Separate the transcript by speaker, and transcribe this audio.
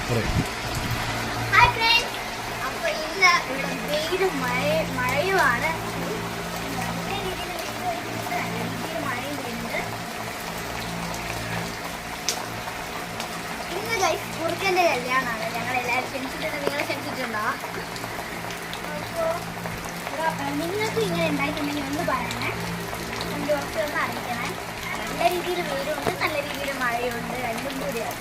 Speaker 1: Hi friends, അപ്പോൾ ഇന്ന് ഇവിടെ വെയിലും മഴയുമാണ്. നല്ല രീതിയിൽ മഴയും പെയ്യുന്നുണ്ട്. ഇന്ന് ഗൈസ് കുറുക്കൻ്റെ കല്യാണമാണ്. ഞങ്ങളെല്ലാവരും ക്ഷണിച്ചിട്ടുണ്ട്. നിങ്ങൾ ക്ഷണിച്ചിട്ടുണ്ടോ? അപ്പോൾ നിങ്ങൾക്ക് ഇങ്ങനെ ഉണ്ടായിട്ടുണ്ടെങ്കിൽ ഒന്ന് പറയണേ, ഒന്ന് അറിയിക്കണേ. നല്ല രീതിയിൽ വെയിലുണ്ട്, നല്ല രീതിയിൽ മഴയുണ്ട്, രണ്ടും കൂടിയാണ്.